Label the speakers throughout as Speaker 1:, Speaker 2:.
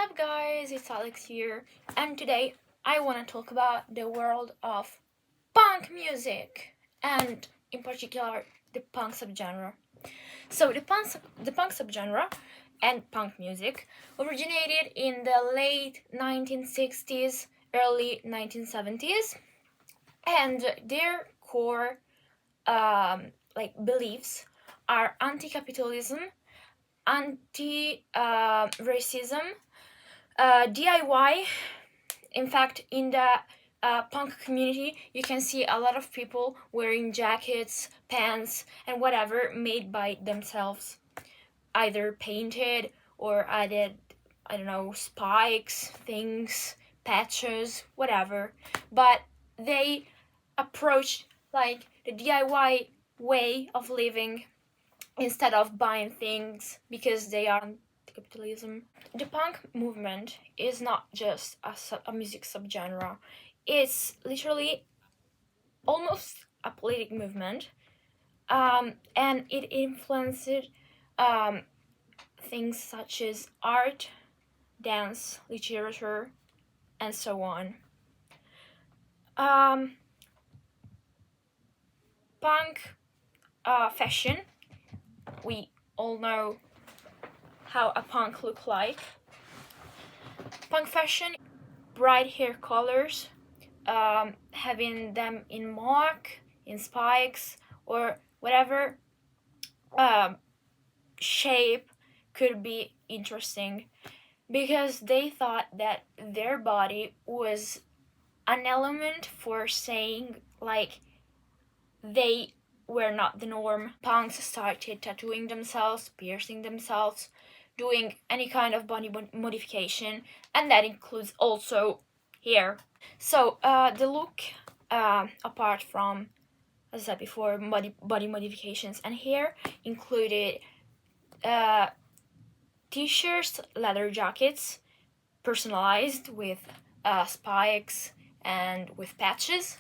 Speaker 1: up, guys? It's Alex here, and today I want to talk about the world of punk music, and in particular the punk subgenre. So the punk subgenre and punk music originated in the late 1960s, early 1970s, and their core beliefs are anti-capitalism, anti-racism, DIY. In fact, in the punk community, you can see a lot of people wearing jackets, pants, and whatever made by themselves, either painted or added, I don't know, spikes, things, patches, whatever. But they approached like the DIY way of living instead of buying things because they are capitalism. The punk movement is not just a music subgenre. It's literally almost a political movement, and it influenced things such as art, dance, literature, and so on. Punk fashion, we all know how a punk look like. Punk fashion, bright hair colors, having them in mock, in spikes, or whatever shape could be interesting, because they thought that their body was an element for saying like they were not the norm. Punks started tattooing themselves, piercing themselves, doing any kind of body modification, and that includes also hair. So the look, apart from, as I said before, body modifications and hair, included t-shirts, leather jackets, personalized with spikes and with patches,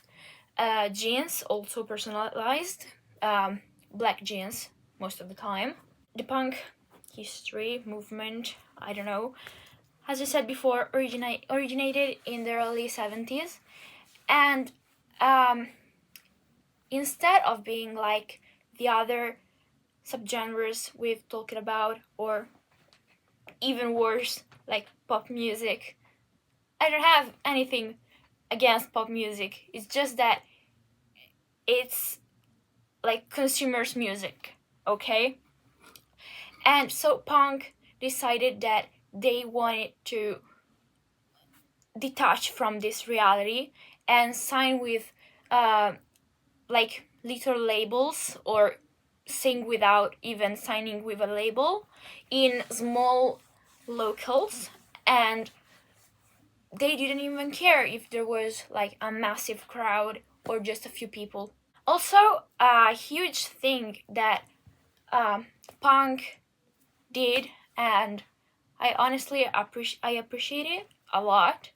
Speaker 1: jeans also personalized, black jeans most of the time. The punk history movement, I don't know, as I said before, originated in the early 70s, and instead of being like the other subgenres we've talked about, or even worse, like pop music, I don't have anything against pop music. It's just that it's like consumers' music, okay? And so punk decided that they wanted to detach from this reality and sign with like little labels, or sing without even signing with a label, in small locals, and they didn't even care if there was like a massive crowd or just a few people. Also, a huge thing that punk did, and I honestly appreciate it a lot.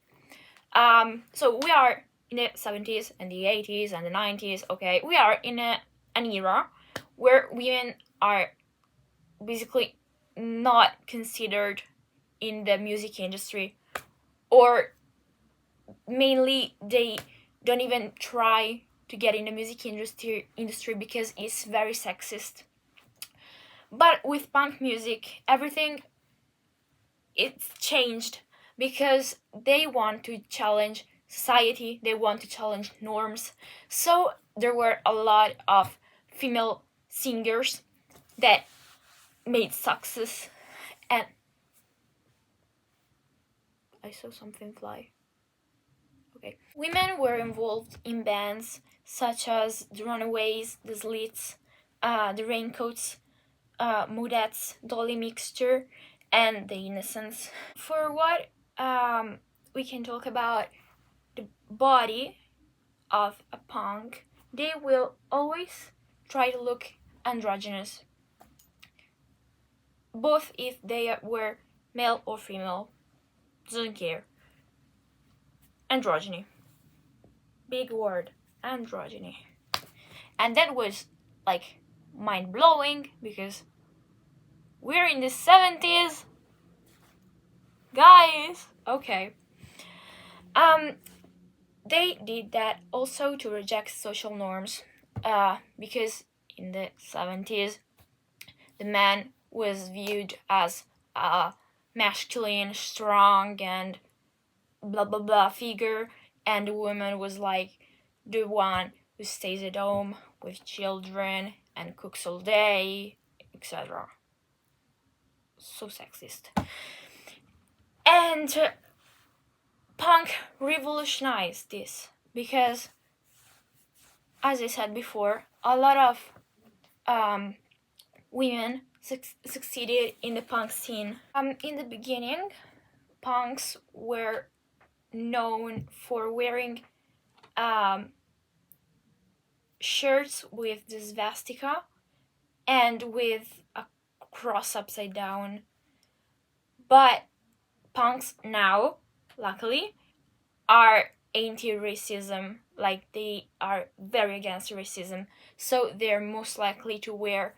Speaker 1: So we are in the 70s and the 80s and the 90s, okay? We are in an era where women are basically not considered in the music industry, or mainly they don't even try to get in the music industry because it's very sexist. But with punk music, everything, it's changed, because they want to challenge society, they want to challenge norms. So there were a lot of female singers that made success, and I saw something fly. Okay. Women were involved in bands such as the Runaways, the Slits, the Raincoats, Mudettes, Dolly Mixture, and the Innocents. For what we can talk about the body of a punk, they will always try to look androgynous, both if they were male or female, doesn't care. Androgyny, big word, androgyny. And that was like mind-blowing, because we're in the 70s guys. Okay. They did that also to reject social norms, because in the 70s, the man was viewed as a masculine, strong, and blah blah blah figure, and the woman was like the one who stays at home with children and cooks all day, etc. So sexist. And punk revolutionized this because, as I said before, a lot of women succeeded in the punk scene. In the beginning, punks were known for wearing shirts with the swastika and with a cross upside down. But punks now, luckily, are anti-racism, like they are very against racism, so they're most likely to wear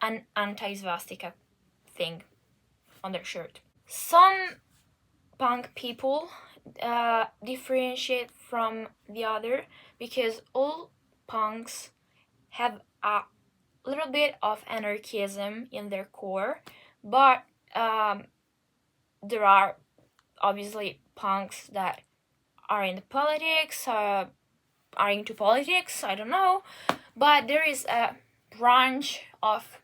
Speaker 1: an anti-swastika thing on their shirt. Some punk people differentiate from the other because all punks have a little bit of anarchism in their core, but there are obviously punks that are into politics, I don't know, but there is a branch of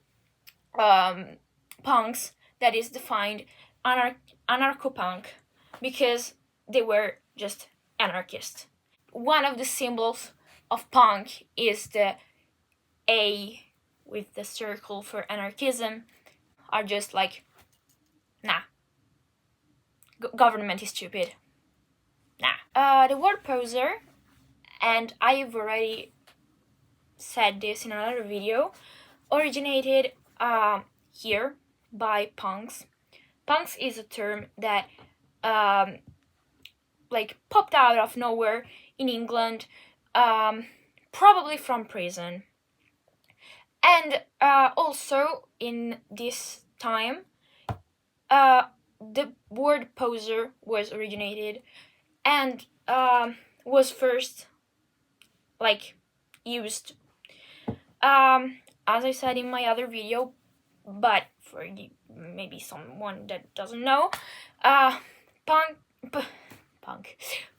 Speaker 1: punks that is defined anarcho-punk because they were just anarchists. One of the symbols of punk is the A with the circle for anarchism. Are just like, nah, government is stupid. Nah. The word poser, and I've already said this in another video, originated here by punks. Punks is a term that like popped out of nowhere in England, probably from prison. And also in this time, the word poser was originated and was first like used, as I said in my other video, but for maybe someone that doesn't know, punk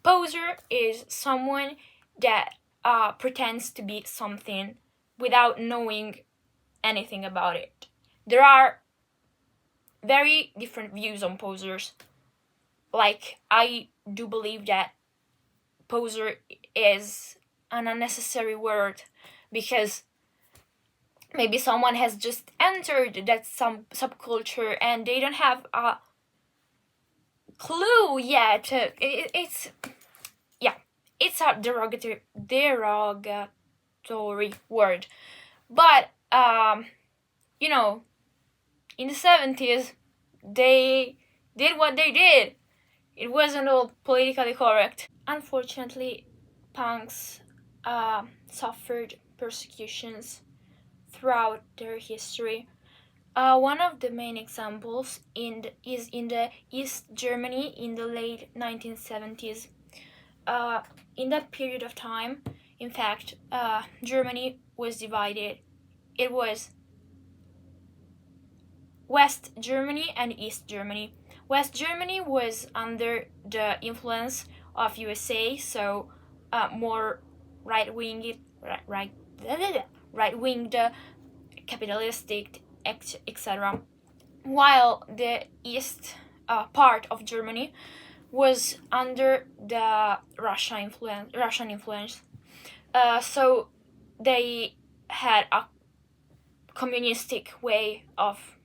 Speaker 1: poser is someone that pretends to be something without knowing anything about it. There are very different views on posers. Like, I do believe that poser is an unnecessary word because maybe someone has just entered that some subculture and they don't have a clue yet. It's a derogatory word, but in the 70s they did what they did. It wasn't all politically correct. Unfortunately, punks suffered persecutions throughout their history. One of the main examples is in the East Germany in the late 1970s. In that period of time, in fact, Germany was divided. It was West Germany and East Germany. West Germany was under the influence of USA, so more right-winged, capitalistic, etc. While the east part of Germany was under the Russian influence. So they had a communistic way of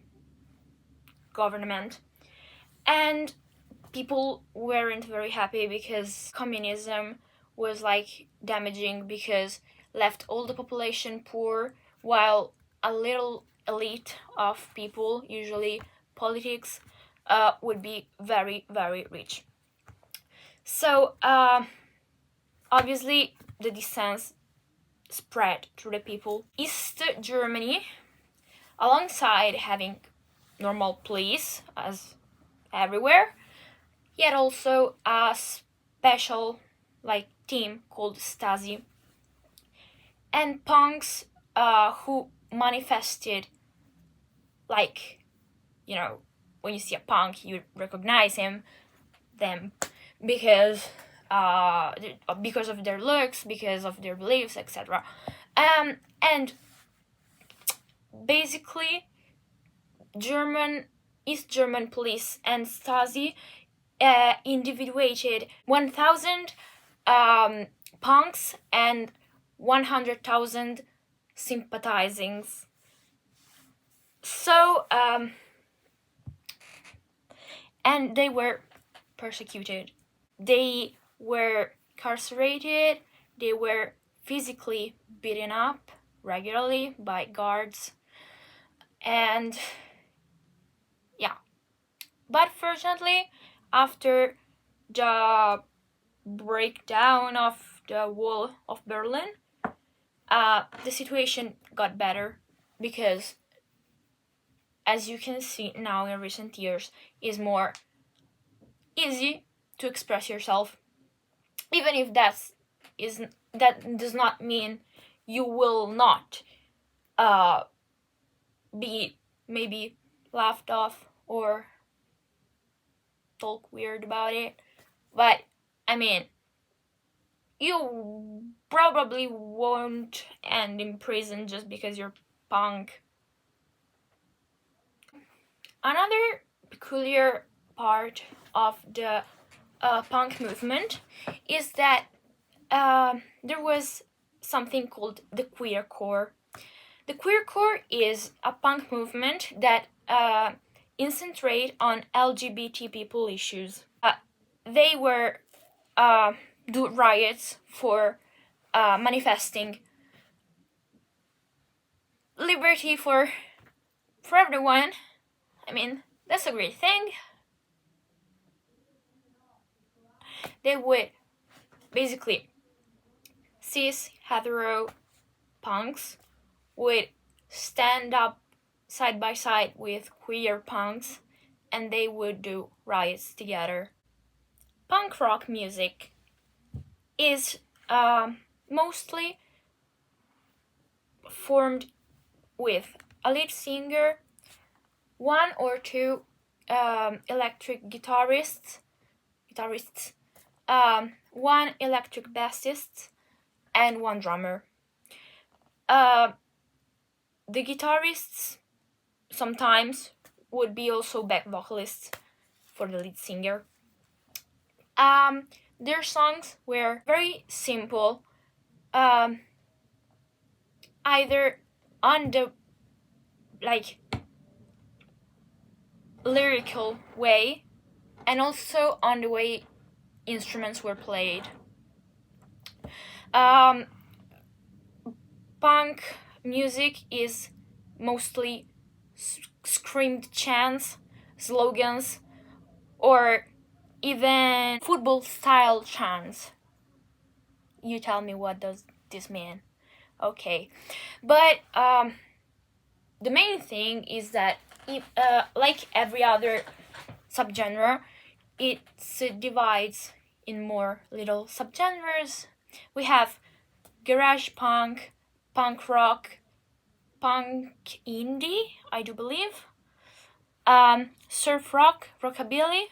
Speaker 1: government, and people weren't very happy because communism was like damaging because left all the population poor while a little elite of people, usually politics, would be very, very rich. So obviously the dissent spread through the people. East Germany, alongside having normal police as everywhere, He had also a special team called Stasi, and punks who manifested, when you see a punk you recognize them because of their looks, because of their beliefs, etc. And basically East German police and Stasi individuated 1,000 punks and 100,000 sympathizings. So, and they were persecuted. They were incarcerated. They were physically beaten up regularly by guards. And yeah. But fortunately, after the breakdown of the wall of Berlin, the situation got better because, as you can see now in recent years, is more easy to express yourself, even if that does not mean you will not be maybe laughed off or talk weird about it. But I mean, you probably won't end in prison just because you're punk. Another peculiar part of the punk movement is that there was something called the queercore. The queercore is a punk movement that concentrate on LGBT people issues. They were do riots for manifesting liberty for everyone. I mean, that's a great thing. They would basically cis hetero punks would stand up side by side with queer punks, and they would do riots together. Punk rock music is mostly formed with a lead singer, one or two electric guitarists, one electric bassist, and one drummer. The guitarists sometimes would be also back vocalists for the lead singer. Their songs were very simple, either on the lyrical way and also on the way instruments were played. Punk music is mostly screamed chants, slogans, or even football style chants. You tell me, what does this mean? Okay, but the main thing is that like every other subgenre, it divides in more little subgenres. We have garage punk, punk rock, punk indie, I do believe, surf rock, rockabilly,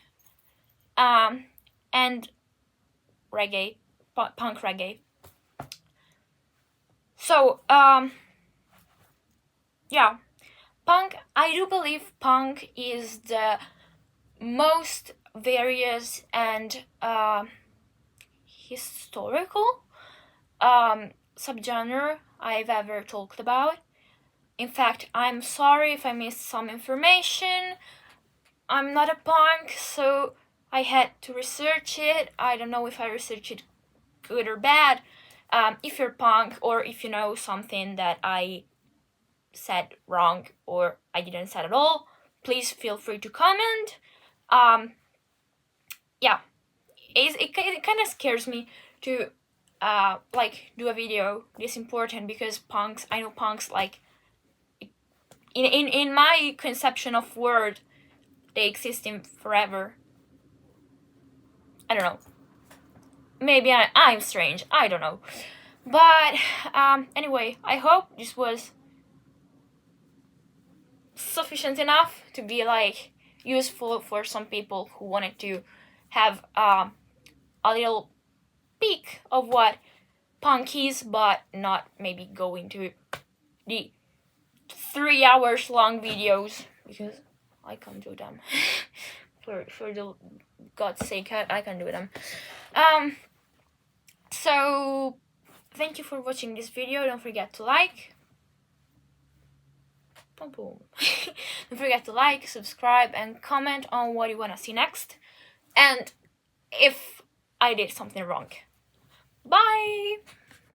Speaker 1: and reggae, punk reggae. So, yeah, punk, I do believe punk is the most various and historical subgenre I've ever talked about. In fact, I'm sorry if I missed some information. I'm not a punk, so I had to research it. I don't know if I researched it good or bad. If you're punk, or if you know something that I said wrong or I didn't say at all, please feel free to comment. Yeah, it kind of scares me to do a video this important, because I know punks, in my conception of word, they exist in forever. I don't know. Maybe I'm strange. I don't know. But anyway, I hope this was sufficient enough to be like useful for some people who wanted to have a little peek of what punk is, but not maybe go into the 3 hours long videos, because I can't do them. for the God's sake, I can't do them. So thank you for watching this video. Don't forget to like. Boom, boom. Don't forget to like, subscribe, and comment on what you want to see next, and if I did something wrong. Bye!